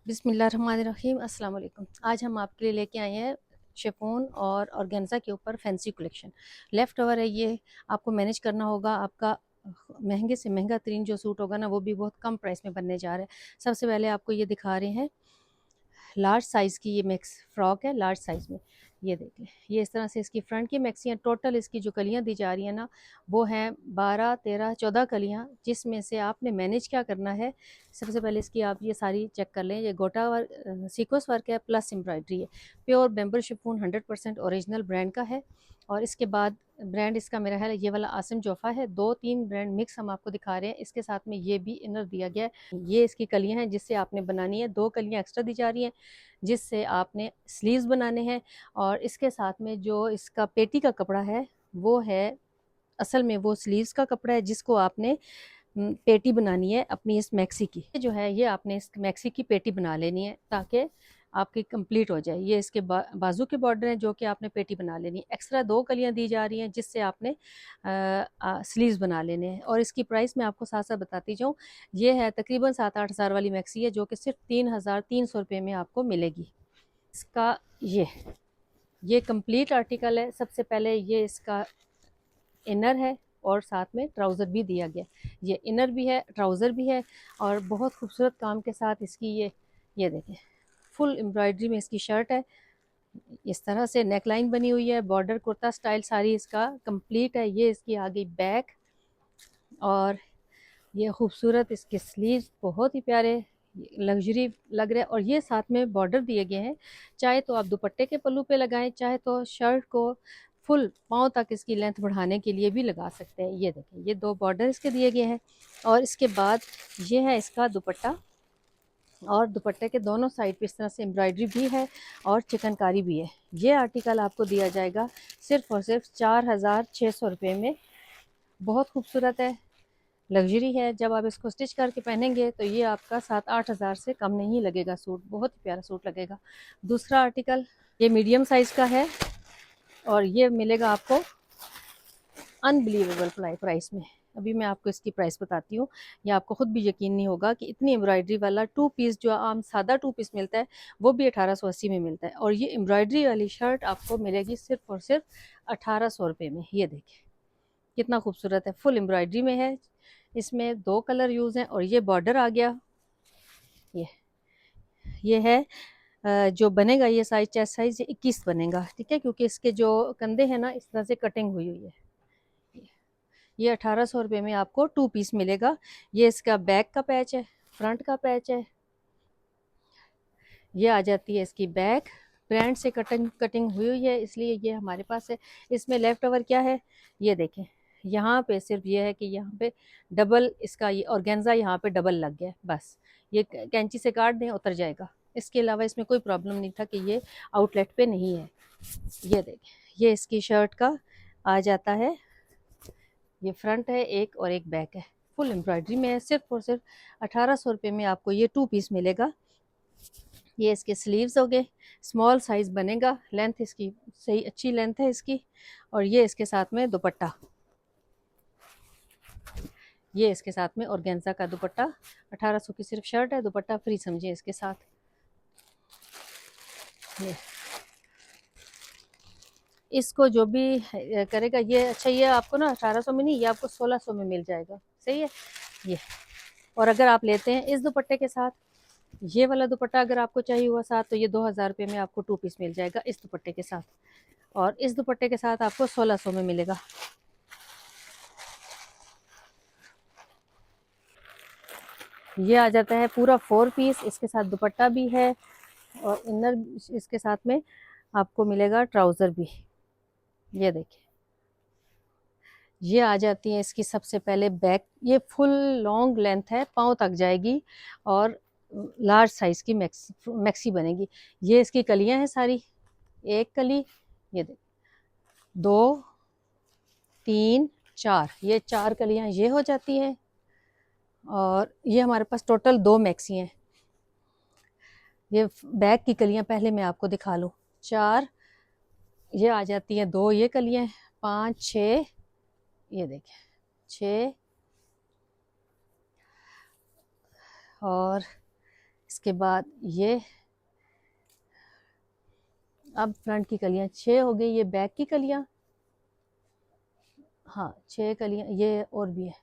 बिस्मिल्लाहिर्रहमानिर्रहीम अस्सलाम वालेकुम। आज हम आपके लिए लेके आए हैं शिफॉन और ऑर्गेन्जा के ऊपर फैंसी कलेक्शन। लेफ़्ट ओवर है ये, आपको मैनेज करना होगा। आपका महंगे से महंगा तरीन जो सूट होगा ना, वो भी बहुत कम प्राइस में बनने जा रहा है। सबसे पहले आपको ये दिखा रहे हैं, लार्ज साइज़ की ये मिक्स फ्रॉक है, लार्ज साइज़ में। ये देख लें, ये इस तरह से इसकी फ्रंट की मैक्सी हैं। टोटल इसकी जो कलियां दी जा रही हैं ना, वो हैं 12 13 14 कलियां, जिसमें से आपने मैनेज क्या करना है। सबसे पहले इसकी आप ये सारी चेक कर लें। ये गोटा वर्क, सीक्वेंस वर्क है, प्लस एम्ब्रॉयडरी है। प्योर बेम्बर शिफॉन 100% ओरिजिनल ब्रांड का है। और इसके बाद ब्रांड इसका मेरा है ये वाला आसिम जोफ़ा है। 2-3 ब्रांड मिक्स हम आपको दिखा रहे हैं। इसके साथ में ये भी इनर दिया गया है। ये इसकी कलियां हैं जिससे आपने बनानी है। 2 कलियां एक्स्ट्रा दी जा रही हैं जिससे आपने स्लीव्स बनाने हैं। और इसके साथ में जो इसका पेटी का कपड़ा है, वो है असल में वो स्लीव्स का कपड़ा है, जिसको आपने पेटी बनानी है अपनी इस मैक्सी की। जो है ये आपने इस मैक्सी की पेटी बना लेनी है ताकि आपकी कंप्लीट हो जाए। ये इसके बाजू के बॉर्डर हैं जो कि आपने पेटी बना लेनी है। एक्स्ट्रा 2 कलियां दी जा रही हैं जिससे आपने स्लीव्स बना लेने हैं। और इसकी प्राइस मैं आपको साथ साथ बताती जाऊँ। ये है तकरीबन 7-8 हज़ार वाली मैक्सी है, जो कि सिर्फ 3,300 रुपये में आपको मिलेगी। इसका ये कंप्लीट आर्टिकल है। सबसे पहले ये इसका इनर है और साथ में ट्राउज़र भी दिया गया। ये इनर भी है, ट्राउज़र भी है, और बहुत खूबसूरत काम के साथ इसकी ये देखें, फुल एम्ब्रॉयडरी में इसकी शर्ट है। इस तरह से नेक लाइन बनी हुई है, बॉर्डर कुर्ता स्टाइल सारी इसका कंप्लीट है। ये इसकी आ गई बैक, और ये खूबसूरत इसके स्लीव्स बहुत ही प्यारे लग्जरी लग रहे हैं। और ये साथ में बॉर्डर दिए गए हैं। चाहे तो आप दुपट्टे के पल्लू पे लगाएं, चाहे तो शर्ट को फुल पाँव तक इसकी लेंथ बढ़ाने के लिए भी लगा सकते हैं। ये देखें, ये 2 बॉर्डर इसके दिए गए हैं। और इसके बाद ये है इसका दुपट्टा, और दुपट्टे के दोनों साइड पे इस तरह से एम्ब्रॉयडरी भी है और चिकनकारी भी है। ये आर्टिकल आपको दिया जाएगा सिर्फ़ और सिर्फ 4,600 रुपये में। बहुत खूबसूरत है, लग्जरी है। जब आप इसको स्टिच करके पहनेंगे तो ये आपका 7-8 हज़ार से कम नहीं लगेगा। सूट बहुत ही प्यारा सूट लगेगा। दूसरा आर्टिकल ये मीडियम साइज़ का है, और ये मिलेगा आपको अनबिलीवेबल प्राइस में। अभी मैं आपको इसकी प्राइस बताती हूँ। ये आपको खुद भी यकीन नहीं होगा कि इतनी एम्ब्रॉयडरी वाला 2 पीस, जो आम सादा 2 पीस मिलता है, वो भी 1880 में मिलता है। और ये एम्ब्रॉयडरी वाली शर्ट आपको मिलेगी सिर्फ और सिर्फ 1800 रुपये में। ये देखिए कितना खूबसूरत है, फुल एम्ब्रॉयडरी में है। इसमें 2 कलर यूज़ हैं। और ये बॉर्डर आ गया। ये है जो बनेगा, ये साइज चेस्ट साइज 21 बनेगा, ठीक है, क्योंकि इसके जो कंधे हैं ना, इस तरह से कटिंग हुई हुई है। ये 1800 रुपये में आपको 2 पीस मिलेगा। ये इसका बैक का पैच है, फ्रंट का पैच है। ये आ जाती है इसकी बैक, ब्रांड से कटिंग हुई हुई है, इसलिए ये हमारे पास है। इसमें लेफ्ट ओवर क्या है, ये देखें। यहाँ पे सिर्फ ये है कि यहाँ पे डबल इसका ये ऑर्गेन्जा यहाँ पे डबल लग गया, बस ये कैंची से काट दें उतर जाएगा। इसके अलावा इसमें कोई प्रॉब्लम नहीं था कि ये आउटलेट पे नहीं है। ये देखें, ये इसकी शर्ट का आ जाता है। ये फ्रंट है एक और एक बैक है, फुल एम्ब्रॉयडरी में है। सिर्फ और सिर्फ 1800 रुपये में आपको ये 2 पीस मिलेगा। ये इसके स्लीव्स हो गए, स्मॉल साइज बनेगा, लेंथ इसकी सही अच्छी लेंथ है इसकी। और ये इसके साथ में दुपट्टा, ये इसके साथ में ऑर्गेन्जा का दुपट्टा। 1800 की सिर्फ शर्ट है, दुपट्टा फ्री समझिए इसके साथ। ये इसको जो भी करेगा ये अच्छा, ये आपको ना 1800 में नहीं, ये आपको 1600 में मिल जाएगा, सही है ये। और अगर आप लेते हैं इस दुपट्टे के साथ, ये वाला दुपट्टा अगर आपको चाहिए हुआ साथ, तो ये 2000 रुपये में आपको 2 पीस मिल जाएगा इस दुपट्टे के साथ। और इस दुपट्टे के साथ आपको 1600 में मिलेगा। ये आ जाता है पूरा 4 पीस, इसके साथ दुपट्टा भी है, और इनर इसके साथ में आपको मिलेगा ट्राउज़र भी। ये देखिए, ये आ जाती है इसकी सबसे पहले बैक। ये फुल लॉन्ग लेंथ है, पाँव तक जाएगी, और लार्ज साइज़ की मैक्सी बनेगी। ये इसकी कलियां हैं सारी, एक कली, ये देख, 2 3 4, ये 4 कलियां ये हो जाती हैं। और ये हमारे पास टोटल 2 मैक्सी हैं। ये बैक की कलियां पहले मैं आपको दिखा लूँ। 4 ये आ जाती हैं, 2 ये कलियां, 5 6, ये देखें 6, और इसके बाद ये अब फ्रंट की कलियां 6 हो गई, ये बैक की कलियां, हाँ 6 कलियां, ये और भी है,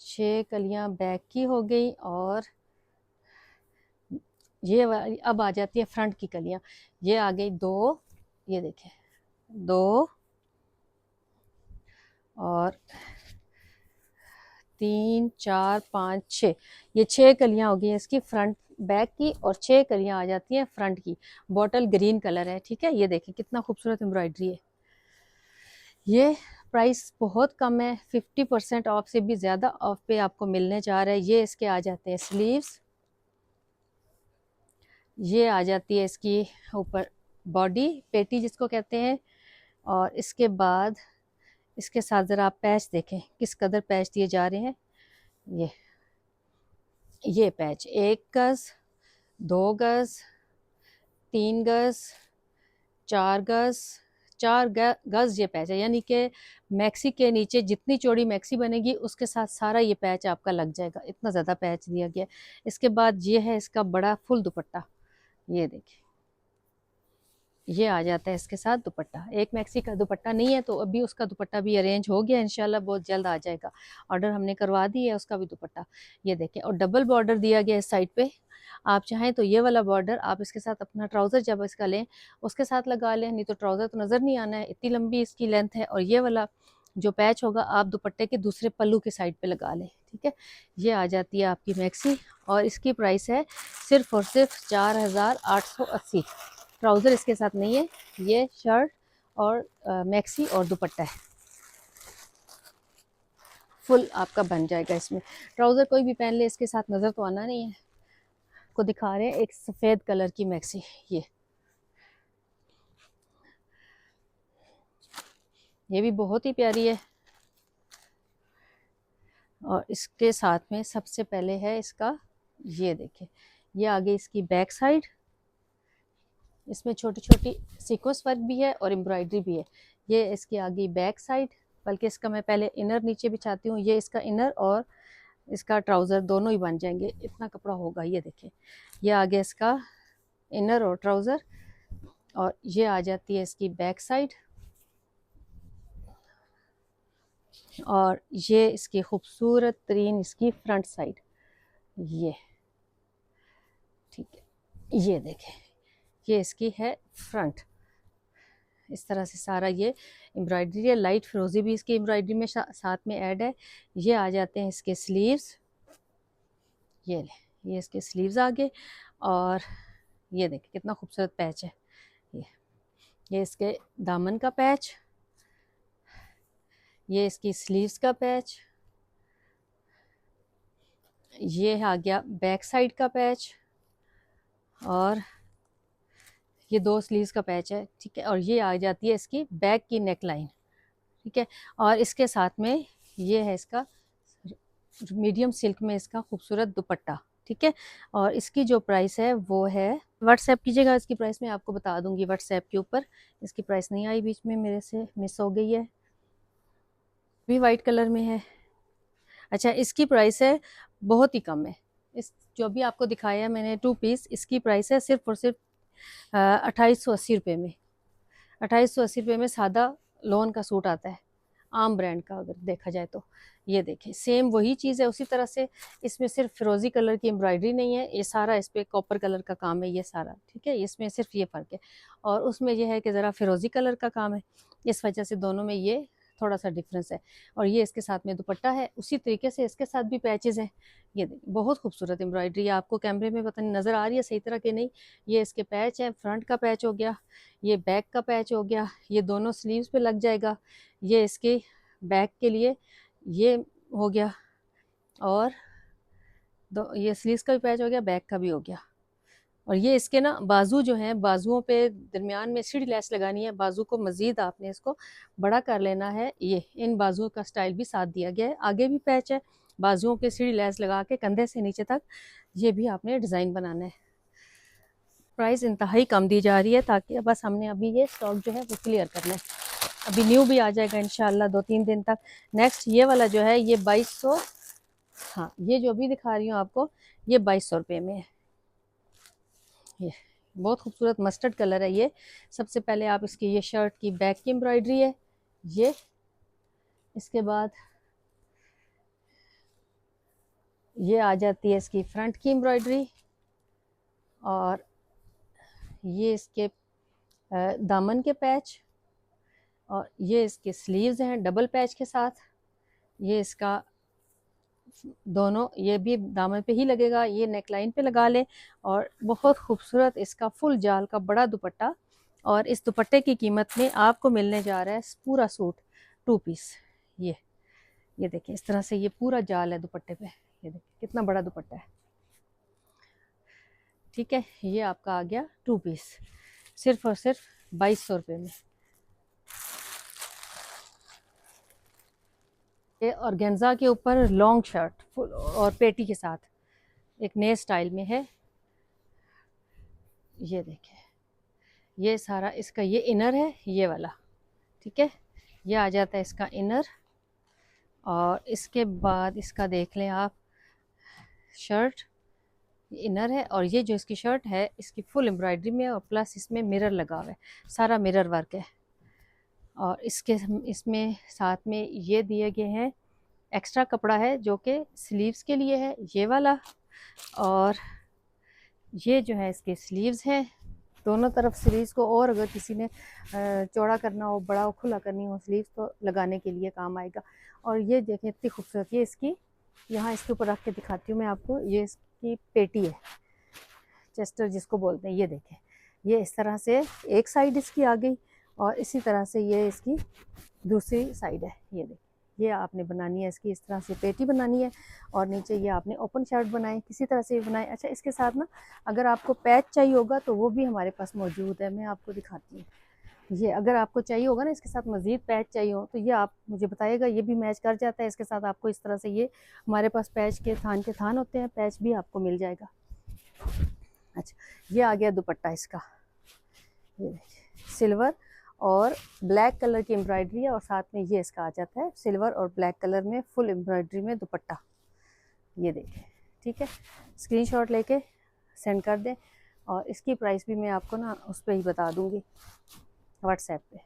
6 कलियां बैक की हो गई। और ये अब आ जाती है फ्रंट की कलियां, ये आ गई 2, ये देखें 2 और 3 4 5 6, ये 6 कलियां हो गई इसकी फ्रंट बैक की, और 6 कलियां आ जाती हैं फ्रंट की। बॉटल ग्रीन कलर है, ठीक है। ये देखें कितना खूबसूरत एम्ब्रॉयडरी है। ये प्राइस बहुत कम है, 50% ऑफ से भी ज़्यादा ऑफ पे आपको मिलने जा रहा है। ये इसके आ जाते हैं स्लीव्स, ये आ जाती है इसकी ऊपर बॉडी पेटी जिसको कहते हैं, और इसके बाद इसके साथ ज़रा आप पैच देखें किस कदर पैच दिए जा रहे हैं। ये पैच 1 गज, 2 गज, 3 गज, 4 गज, 4 गज ये पैच है, यानी कि मैक्सी के नीचे जितनी चौड़ी मैक्सी बनेगी उसके साथ सारा ये पैच आपका लग जाएगा, इतना ज़्यादा पैच दिया गया। इसके बाद ये है इसका बड़ा फुल दुपट्टा, ये देखिए ये आ जाता है इसके साथ दुपट्टा। एक मैक्सी का दुपट्टा नहीं है तो अभी उसका दुपट्टा भी अरेंज हो गया, इंशाल्लाह बहुत जल्द आ जाएगा, ऑर्डर हमने करवा दी है उसका भी दुपट्टा। ये देखें, और डबल बॉर्डर दिया गया इस साइड पे, आप चाहें तो ये वाला बॉर्डर आप इसके साथ अपना ट्राउज़र जब इसका लें उसके साथ लगा लें, नहीं तो ट्राउज़र तो नज़र नहीं आना है, इतनी लंबी इसकी लेंथ है। और ये वाला जो पैच होगा आप दुपट्टे के दूसरे पल्लू के साइड पे लगा लें, ठीक है। ये आ जाती है आपकी मैक्सी, और इसकी प्राइस है सिर्फ और सिर्फ 4880। ट्राउज़र इसके साथ नहीं है, ये शर्ट और मैक्सी और दुपट्टा है, फुल आपका बन जाएगा। इसमें ट्राउज़र कोई भी पहन ले इसके साथ नज़र तो आना नहीं है। को दिखा रहे हैं एक सफ़ेद कलर की मैक्सी, ये भी बहुत ही प्यारी है। और इसके साथ में सबसे पहले है इसका, ये देखें ये आगे इसकी बैक साइड, इसमें छोटी छोटी सीक्वेंस वर्क भी है और एम्ब्रॉयडरी भी है। ये इसकी आगे बैक साइड, बल्कि इसका मैं पहले इनर नीचे बिछाती हूँ, ये इसका इनर और इसका ट्राउज़र दोनों ही बन जाएंगे, इतना कपड़ा होगा। ये देखें ये आगे इसका इनर और ट्राउज़र, और ये आ जाती है इसकी बैक साइड, और ये इसकी खूबसूरत तरीन इसकी फ्रंट साइड, ये ठीक है। ये देखें ये इसकी है फ्रंट, इस तरह से सारा ये एम्ब्रॉयडरी है, लाइट फिरोजी भी इसकी एम्ब्रॉयडरी में साथ में ऐड है। ये आ जाते हैं इसके स्लीव्स, ये इसके स्लीव्स आगे, और ये देखिए कितना खूबसूरत पैच है। ये इसके दामन का पैच, ये इसकी स्लीव्स का पैच, ये आ गया बैक साइड का पैच, और ये 2 स्लीव्स का पैच है, ठीक है। और ये आ जाती है इसकी बैक की नेक लाइन, ठीक है। और इसके साथ में ये है इसका मीडियम सिल्क में इसका खूबसूरत दुपट्टा, ठीक है। और इसकी जो प्राइस है वो है, व्हाट्सएप कीजिएगा, इसकी प्राइस मैं आपको बता दूंगी व्हाट्सएप के ऊपर। इसकी प्राइस नहीं आई, बीच में मेरे से मिस हो गई है, भी वाइट कलर में है। अच्छा इसकी प्राइस है बहुत ही कम है, इस जो भी आपको दिखाया है मैंने 2 पीस, इसकी प्राइस है सिर्फ और सिर्फ 2880 रुपये में। 2880 रुपये में सादा लोन का सूट आता है, आम ब्रांड का अगर देखा जाए तो। ये देखें सेम वही चीज़ है उसी तरह से, इसमें सिर्फ फिरोजी कलर की एम्ब्रॉयडरी नहीं है, ये सारा इस पर कॉपर कलर का काम है ये सारा, ठीक है। इसमें सिर्फ ये फ़र्क है, और उसमें यह है कि ज़रा फिरोजी कलर का काम है, इस वजह से दोनों में ये थोड़ा सा डिफरेंस है। और ये इसके साथ में दुपट्टा है, उसी तरीके से इसके साथ भी पैचेस हैं। ये देखिए बहुत खूबसूरत एम्ब्रॉयडरी है, आपको कैमरे में पता नहीं नज़र आ रही है सही तरह के नहीं। ये इसके पैच है, फ्रंट का पैच हो गया, ये बैक का पैच हो गया, ये दोनों स्लीव्स पे लग जाएगा, ये इसके बैक के लिए ये हो गया, और ये स्लीव्स का भी पैच हो गया, बैक का भी हो गया। और ये इसके ना बाजू जो हैं, बाजुओं पे दरमियान में सीढ़ी लैस लगानी है, बाजू को मज़ीद आपने इसको बड़ा कर लेना है। ये इन बाजुओं का स्टाइल भी साथ दिया गया है, आगे भी पैच है, बाजुओं के सीढ़ी लैस लगा के कंधे से नीचे तक ये भी आपने डिज़ाइन बनाना है। प्राइस इंतहाई कम दी जा रही है, ताकि बस हमने अभी ये स्टॉक जो है वो क्लियर करना है, अभी न्यू भी आ जाएगा इंशाल्लाह 2-3 दिन तक। नेक्स्ट ये वाला जो है ये 2200, हाँ ये जो अभी दिखा रही हूँ आपको ये 2200 रुपये में है। ये बहुत खूबसूरत मस्टर्ड कलर है ये। सबसे पहले आप इसकी ये शर्ट की बैक की एम्ब्रॉयडरी है ये। इसके बाद ये आ जाती है इसकी फ्रंट की एम्ब्रॉयडरी, और ये इसके दामन के पैच, और ये इसके स्लीव्स हैं डबल पैच के साथ। ये इसका दोनों, ये भी दामन पे ही लगेगा, ये नेकलाइन पे लगा लें। और बहुत खूबसूरत इसका फुल जाल का बड़ा दुपट्टा। और इस दुपट्टे की कीमत में आपको मिलने जा रहा है पूरा सूट 2 पीस। ये देखिए इस तरह से ये पूरा जाल है दुपट्टे पे। ये देखिए कितना बड़ा दुपट्टा है। ठीक है, ये आपका आ गया 2 पीस सिर्फ और सिर्फ 2200 रुपये में। ये ऑर्गेन्जा के ऊपर लॉन्ग शर्ट फुल और पेटी के साथ एक नए स्टाइल में है। ये देखिए ये सारा इसका ये इनर है ये वाला। ठीक है, ये आ जाता है इसका इनर। और इसके बाद इसका देख लें आप, शर्ट इनर है, और ये जो इसकी शर्ट है इसकी फुल एम्ब्रॉयडरी में, और प्लस इसमें मिरर लगा हुआ है, सारा मिरर वर्क है। और इसमें साथ में ये दिए गए हैं एक्स्ट्रा कपड़ा है जो कि स्लीव्स के लिए है ये वाला। और ये जो है इसके स्लीव्स हैं दोनों तरफ स्लीव्स को, और अगर किसी ने चौड़ा करना हो, बड़ा हो, खुला करनी हो स्लीव्स, तो लगाने के लिए काम आएगा। और ये देखें इतनी खूबसूरत, ये इसकी यहाँ इसके ऊपर रख के दिखाती हूँ मैं आपको। ये इसकी पेटी है, चेस्टर जिसको बोलते हैं। ये देखें ये इस तरह से एक साइड इसकी आ गई, और इसी तरह से ये इसकी दूसरी साइड है। ये देखें ये आपने बनानी है इसकी इस तरह से पेटी बनानी है, और नीचे ये आपने ओपन शर्ट बनाए, किसी तरह से बनाए। अच्छा, इसके साथ ना अगर आपको पैच चाहिए होगा तो वो भी हमारे पास मौजूद है, मैं आपको दिखाती हूँ। ये अगर आपको चाहिए होगा ना इसके साथ मज़ीद पैच चाहिए हो, तो ये आप मुझे बताइएगा, ये भी मैच कर जाता है इसके साथ। आपको इस तरह से ये हमारे पास पैच के थान होते हैं, पैच भी आपको मिल जाएगा। अच्छा, ये आ गया दुपट्टा इसका। ये देखिए सिल्वर और ब्लैक कलर की एम्ब्रॉयडरी है, और साथ में ये इसका आ जाता है सिल्वर और ब्लैक कलर में फुल एम्ब्रॉयडरी में दुपट्टा। ये देखिए ठीक है, स्क्रीनशॉट लेके सेंड कर दें, और इसकी प्राइस भी मैं आपको ना उस पर ही बता दूंगी व्हाट्सएप पे।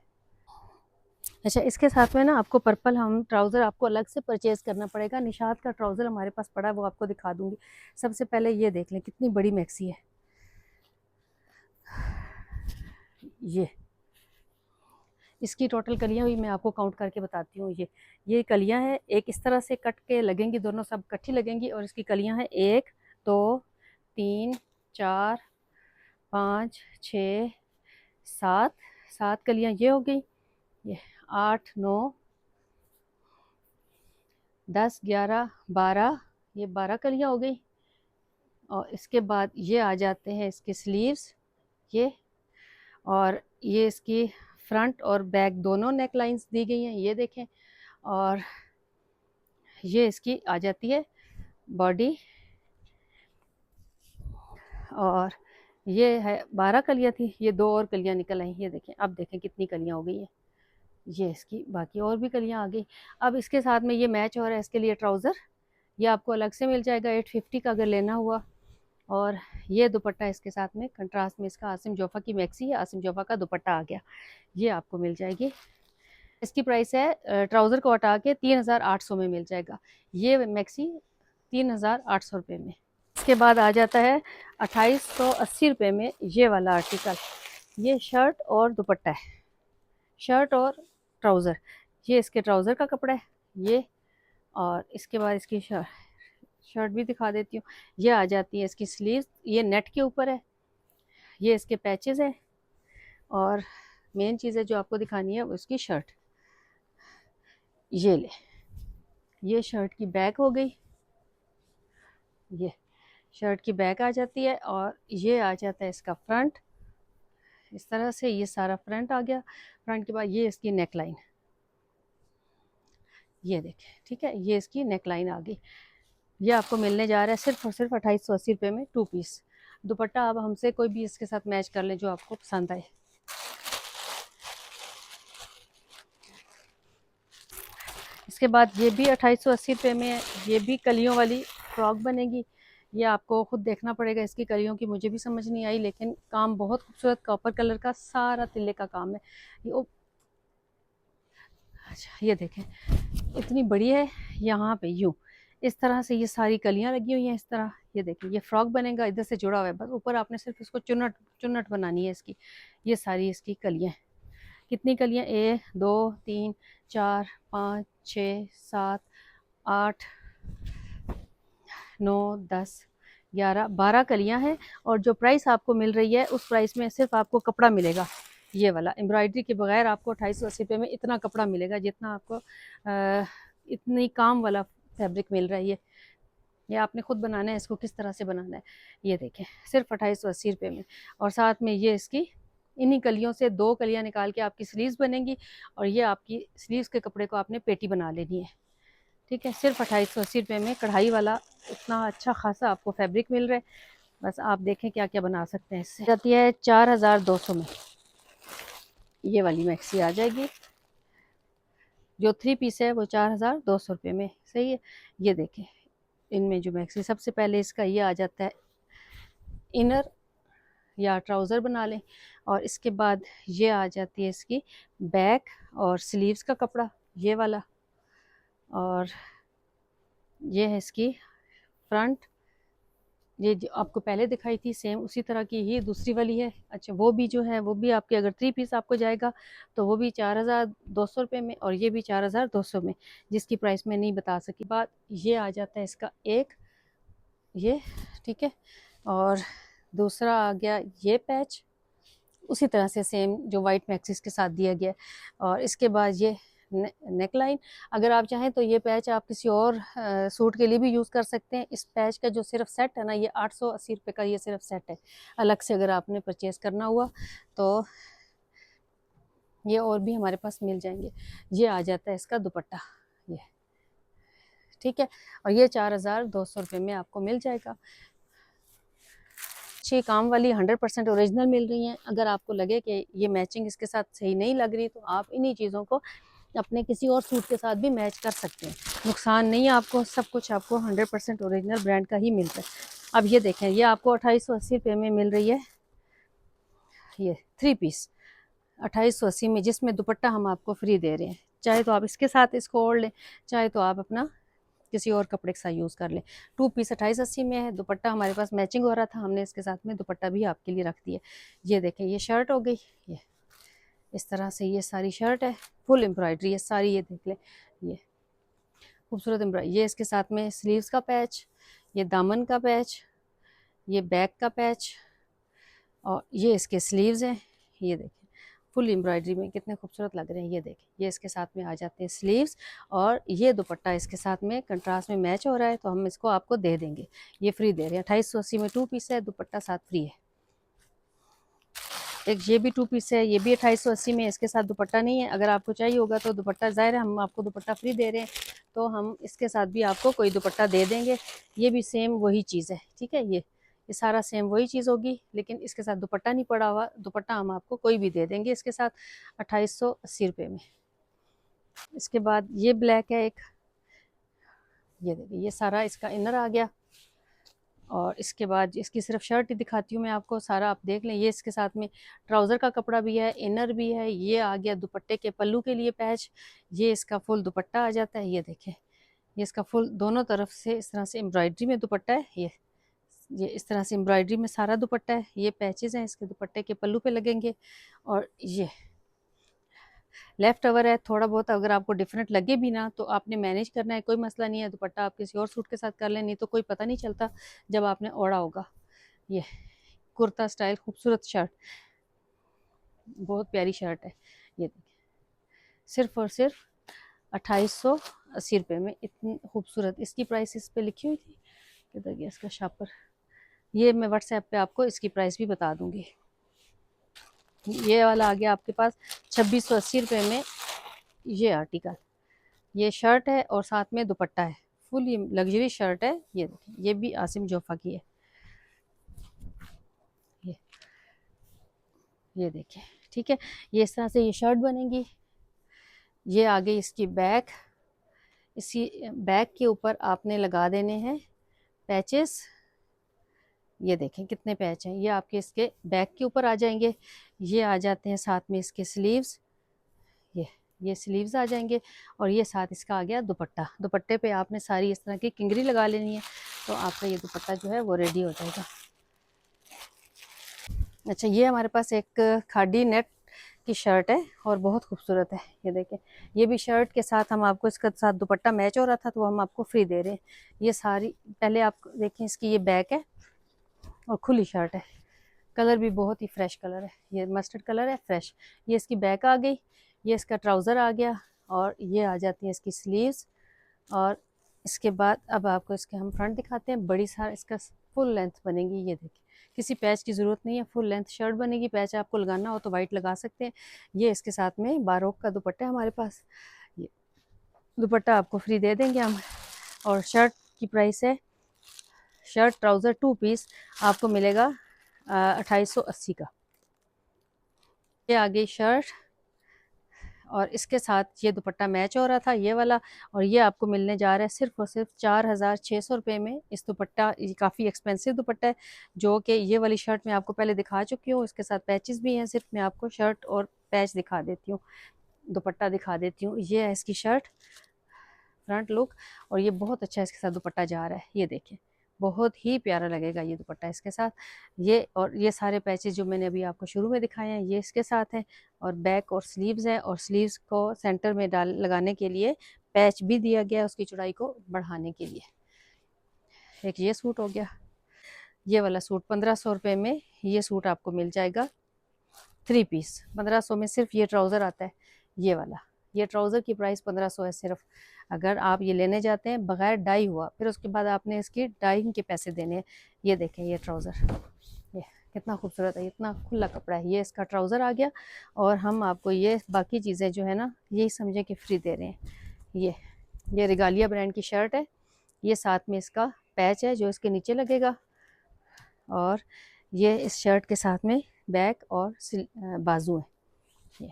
अच्छा, इसके साथ में ना आपको पर्पल हम ट्राउज़र आपको अलग से परचेज़ करना पड़ेगा। निशात का ट्राउज़र हमारे पास पड़ा है, वो आपको दिखा दूंगी। सबसे पहले ये देख लें कितनी बड़ी मैक्सी है। ये इसकी टोटल कलियाँ हुई मैं आपको काउंट करके बताती हूँ। ये कलियाँ हैं, एक इस तरह से कट के लगेंगी, दोनों सब इकट्ठी लगेंगी। और इसकी कलियाँ हैं 1 2 3 4 5 6 7 7 कलियाँ ये हो गई। ये 8 9 10 11 12, ये 12 कलियाँ हो गई। और इसके बाद ये आ जाते हैं इसके स्लीव्स ये, और ये इसकी फ्रंट और बैक दोनों नेक लाइन्स दी गई हैं, ये देखें। और ये इसकी आ जाती है बॉडी, और ये है 12 कलियाँ थी, ये 2 और कलियाँ निकल आई। ये देखें, अब देखें कितनी कलियाँ हो गई हैं। ये इसकी बाकी और भी कलियाँ आ गई। अब इसके साथ में ये मैच हो रहा है इसके लिए ट्राउज़र, ये आपको अलग से मिल जाएगा 850 का अगर लेना हुआ। और ये दुपट्टा इसके साथ में कंट्रास्ट में इसका आसिम जोफ़ा की मैक्सी है, आसिम जोफ़ा का दुपट्टा आ गया, ये आपको मिल जाएगी। इसकी प्राइस है ट्राउज़र को हटा के 3800 में मिल जाएगा ये मैक्सी, 3800 रुपये में। इसके बाद आ जाता है 2880 रुपये में ये वाला आर्टिकल। ये शर्ट और दुपट्टा है, शर्ट और ट्राउज़र। ये इसके ट्राउज़र का कपड़ा है ये। और इसके बाद इसकी शर्ट भी दिखा देती हूँ। ये आ जाती है इसकी स्लीव्स, ये नेट के ऊपर है, ये इसके पैचेस है। और मेन चीज़ है जो आपको दिखानी है वो इसकी शर्ट। ये ले, ये शर्ट की बैक हो गई, ये शर्ट की बैक आ जाती है। और ये आ जाता है इसका फ्रंट, इस तरह से ये सारा फ्रंट आ गया। फ्रंट के बाद ये इसकी नेक लाइन, ये देखें ठीक है, ये इसकी नेक लाइन आ गई। ये आपको मिलने जा रहा है सिर्फ और सिर्फ 2880 रुपये में 2 पीस। दुपट्टा आप हमसे कोई भी इसके साथ मैच कर लें जो आपको पसंद आए। इसके बाद ये भी 2880 रुपये में है, ये भी कलियों वाली फ्रॉक बनेगी। ये आपको खुद देखना पड़ेगा, इसकी कलियों की मुझे भी समझ नहीं आई, लेकिन काम बहुत खूबसूरत कॉपर कलर का सारा तिल्ले का काम है ये। अच्छा ये देखें इतनी बड़ी है, यहाँ पे यूँ इस तरह से ये सारी कलियां लगी हुई हैं इस तरह। ये देखिए ये फ्रॉक बनेगा, इधर से जुड़ा हुआ है, बस ऊपर आपने सिर्फ इसको चुन्नट चुन्नट बनानी है इसकी। ये सारी इसकी कलियां, कितनी कलियां, 1 2 3 4 5 6 7 8 9 10 11 12 कलियां हैं। और जो प्राइस आपको मिल रही है उस प्राइस में सिर्फ आपको कपड़ा मिलेगा ये वाला, एम्ब्रॉयडरी के बगैर आपको 250 में इतना कपड़ा मिलेगा जितना आपको इतनी काम वाला फैब्रिक मिल रहा है। ये आपने खुद बनाना है, इसको किस तरह से बनाना है ये देखें, सिर्फ 2880 में। और साथ में ये इसकी इन्हीं कलियों से 2 कलियां निकाल के आपकी स्लीव्स बनेंगी, और ये आपकी स्लीव्स के कपड़े को आपने पेटी बना लेनी है। ठीक है, सिर्फ 2880 में कढ़ाई वाला इतना अच्छा खासा आपको फैब्रिक मिल रहा है। बस आप देखें क्या क्या बना सकते हैं इससे। जाती है 4200 में, ये वाली मैक्सी आ जाएगी। जो 3 पीस है वो 4200 में, सही है। ये देखें इनमें जो मैक्सी, सबसे पहले इसका ये आ जाता है इनर या ट्राउज़र बना लें, और इसके बाद ये आ जाती है इसकी बैक और स्लीव्स का कपड़ा ये वाला, और ये है इसकी फ्रंट। ये जो आपको पहले दिखाई थी सेम उसी तरह की ही दूसरी वाली है। अच्छा वो भी जो है वो भी आपके अगर 3 पीस आपको जाएगा तो वो भी 4200 में, और ये भी 4200 में, जिसकी प्राइस मैं नहीं बता सकी। बात ये आ जाता है इसका एक ये, ठीक है। और दूसरा आ गया ये पैच, उसी तरह से सेम जो वाइट मैक्सिस के साथ दिया गया। और इसके बाद ये नेक लाइन, अगर आप चाहें तो ये पैच आप किसी और सूट के लिए भी यूज़ कर सकते हैं। इस पैच का जो सिर्फ सेट है ना, ये 880 का ये सिर्फ सेट है। अलग से अगर आपने परचेज़ करना हुआ तो ये और भी हमारे पास मिल जाएंगे। ये आ जाता है इसका दुपट्टा ये, ठीक है। और ये 4200 में आपको मिल जाएगा। अच्छी काम वाली 100% ओरिजिनल मिल रही हैं। अगर आपको लगे कि ये मैचिंग इसके साथ सही नहीं लग रही तो आप इन्हीं चीज़ों को अपने किसी और सूट के साथ भी मैच कर सकते हैं, नुकसान नहीं है आपको। सब कुछ आपको 100% ओरिजिनल ब्रांड का ही मिलता है। अब ये देखें ये आपको 2880 में मिल रही है, ये 3 पीस 2880 में, जिसमें दुपट्टा हम आपको फ्री दे रहे हैं। चाहे तो आप इसके साथ इसको ओढ़ लें, चाहे तो आप अपना किसी और कपड़े के साथ यूज़ कर लें। 2 पीस 2880 में है, दुपट्टा हमारे पास मैचिंग हो रहा था, हमने इसके साथ में दुपट्टा भी आपके लिए रख दिया। ये देखें ये शर्ट हो गई, ये इस तरह से ये सारी शर्ट है, फुल एम्ब्रॉयडरी है सारी। ये देख लें ये खूबसूरत एम्ब्रॉयडरी, ये इसके साथ में स्लीव्स का पैच, ये दामन का पैच, ये बैक का पैच, और ये इसके स्लीव्स हैं। ये देखें फुल एम्ब्रॉयडरी में कितने खूबसूरत लग रहे हैं। ये देखें ये इसके साथ में आ जाते हैं स्लीव्स, और ये दुपट्टा इसके साथ में कंट्रास्ट में मैच हो रहा है तो हम इसको आपको दे देंगे, ये फ्री दे रहे हैं। 2880 में 2 पीस है, दुपट्टा साथ फ्री है। एक ये भी 2 पीस है, ये भी 2880 में, इसके साथ दुपट्टा नहीं है। अगर आपको चाहिए होगा तो दुपट्टा, ज़ाहिर है हम आपको दुपट्टा फ्री दे रहे हैं तो हम इसके साथ भी आपको कोई दुपट्टा दे देंगे। ये भी सेम वही चीज़ है, ठीक है। ये सारा सेम वही चीज़ होगी, लेकिन इसके साथ दुपट्टा नहीं पड़ा हुआ, दुपट्टा हम आपको कोई भी दे देंगे इसके साथ 2880 में। इसके बाद ये ब्लैक है एक, ये देखिए ये सारा इसका इनर आ गया। और इसके बाद इसकी सिर्फ शर्ट ही दिखाती हूँ मैं आपको, सारा आप देख लें। ये इसके साथ में ट्राउज़र का कपड़ा भी है, इनर भी है। ये आ गया दुपट्टे के पल्लू के लिए पैच, ये इसका फुल दुपट्टा आ जाता है। ये देखें ये इसका फुल दोनों तरफ से इस तरह से एम्ब्रॉयडरी में दुपट्टा है। ये इस तरह से एम्ब्रॉयडरी में सारा दुपट्टा है। ये पैचेस हैं इसके दुपट्टे के पल्लू पे लगेंगे। और ये लेफ्ट ओवर है, थोड़ा बहुत अगर आपको डिफरेंट लगे भी ना तो आपने मैनेज करना है, कोई मसला नहीं है। दुपट्टा आप किसी और सूट के साथ कर लें, नहीं तो कोई पता नहीं चलता जब आपने ओढ़ा होगा। ये कुर्ता स्टाइल खूबसूरत शर्ट, बहुत प्यारी शर्ट है। ये सिर्फ और सिर्फ 2880 में, इतनी खूबसूरत। इसकी प्राइस इस पे लिखी हुई थी, किधर गया इसका शापर, ये मैं व्हाट्सएप पे आपको इसकी प्राइस भी बता दूंगी। ये वाला आ गया आपके पास 2680 में। ये आर्टिकल, ये शर्ट है और साथ में दुपट्टा है, फुल लग्जरी शर्ट है। ये देखिए ये भी आसिम जोफा की है। ये देखिए, ठीक है। ये इस तरह से ये शर्ट बनेगी। ये आ गई इसकी बैक, इसी बैक के ऊपर आपने लगा देने हैं पैचेस। ये देखें कितने पैच हैं। ये आपके इसके बैक के ऊपर आ जाएंगे। ये आ जाते हैं साथ में इसके स्लीव्स, ये स्लीव्स आ जाएंगे। और ये साथ इसका आ गया दुपट्टा। दुपट्टे पे आपने सारी इस तरह की किंगरी लगा लेनी है, तो आपका ये दुपट्टा जो है वो रेडी हो जाएगा। अच्छा, ये हमारे पास एक खादी नेट की शर्ट है और बहुत खूबसूरत है। ये देखें, ये भी शर्ट के साथ हम आपको इसके साथ दुपट्टा मैच हो रहा था तो हम आपको फ्री दे रहे हैं। ये सारी पहले आप देखें, इसकी ये बैक है और खुली शर्ट है। कलर भी बहुत ही फ्रेश कलर है, ये मस्टर्ड कलर है फ्रेश। ये इसकी बैक आ गई, ये इसका ट्राउज़र आ गया और ये आ जाती है इसकी स्लीव्स। और इसके बाद अब आपको इसके हम फ्रंट दिखाते हैं। बड़ी सारा इसका फुल लेंथ बनेगी। ये देखिए, किसी पैच की ज़रूरत नहीं है, फुल लेंथ शर्ट बनेगी। पैच आपको लगाना हो तो वाइट लगा सकते हैं। ये इसके साथ में बारोक का दुपट्टा है हमारे पास। ये दुपट्टा आपको फ्री दे देंगे हम। और शर्ट की प्राइस है, शर्ट ट्राउज़र 2 पीस आपको मिलेगा 2880 का। ये आ गई शर्ट और इसके साथ ये दुपट्टा मैच हो रहा था ये वाला, और ये आपको मिलने जा रहा है सिर्फ और सिर्फ 4600 रुपये में। इस दुपट्टा, ये काफ़ी एक्सपेंसिव दुपट्टा है, जो कि ये वाली शर्ट मैं आपको पहले दिखा चुकी हूँ। इसके साथ पैचेस भी हैं, सिर्फ मैं आपको शर्ट और पैच दिखा देती हूँ, दुपट्टा दिखा देती हूँ। ये है इसकी शर्ट फ्रंट लुक, और ये बहुत अच्छा इसके साथ दुपट्टा जा रहा है। ये देखें, बहुत ही प्यारा लगेगा ये दुपट्टा इसके साथ। ये और ये सारे पैचेस जो मैंने अभी आपको शुरू में दिखाए हैं ये इसके साथ हैं, और बैक और स्लीव्स है, और स्लीव्स को सेंटर में डाल लगाने के लिए पैच भी दिया गया है उसकी चौड़ाई को बढ़ाने के लिए। एक ये सूट हो गया। ये वाला सूट 1500 रुपये में ये सूट आपको मिल जाएगा 3 पीस। 1500 में सिर्फ ये ट्राउज़र आता है, ये वाला। ये ट्राउज़र की प्राइस 1500 है सिर्फ। अगर आप ये लेने जाते हैं बगैर डाई हुआ, फिर उसके बाद आपने इसकी डाइंग के पैसे देने हैं। ये देखें, ये ट्राउज़र, ये कितना खूबसूरत है, इतना खुला कपड़ा है। ये इसका ट्राउज़र आ गया, और हम आपको ये बाकी चीज़ें जो है ना, यही समझे कि फ्री दे रहे हैं। ये रिगालिया ब्रांड की शर्ट है, ये साथ में इसका पैच है जो इसके नीचे लगेगा, और ये इस शर्ट के साथ में बैक और बाजू है। ये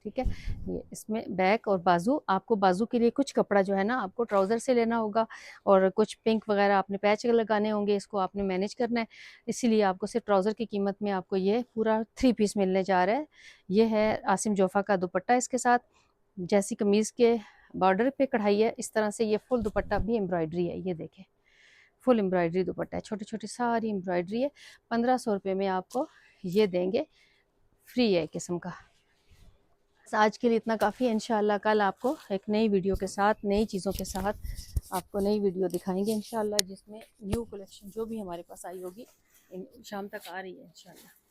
ठीक है, ये इसमें बैक और बाजू। आपको बाजू के लिए कुछ कपड़ा जो है ना आपको ट्राउज़र से लेना होगा, और कुछ पिंक वगैरह आपने पैच लगाने होंगे, इसको आपने मैनेज करना है। इसीलिए आपको सिर्फ ट्राउज़र की कीमत में आपको ये पूरा 3 पीस मिलने जा रहा है। ये है आसिम जोफ़ा का दुपट्टा, इसके साथ जैसी कमीज़ के बॉर्डर पे कढ़ाई है, इस तरह से ये फुल दुपट्टा भी एम्ब्रॉयडरी है। ये देखें, फुल एम्ब्रॉयडरी दुपट्टा है, छोटी छोटी सारी एम्ब्रॉयडरी है। 1500 रुपये में आपको ये देंगे, फ्री है किस्म का। आज के लिए इतना काफ़ी है। इंशाल्लाह कल आपको एक नई वीडियो के साथ, नई चीज़ों के साथ आपको नई वीडियो दिखाएंगे इंशाल्लाह, जिसमें न्यू कलेक्शन जो भी हमारे पास आई होगी शाम तक आ रही है इंशाल्लाह।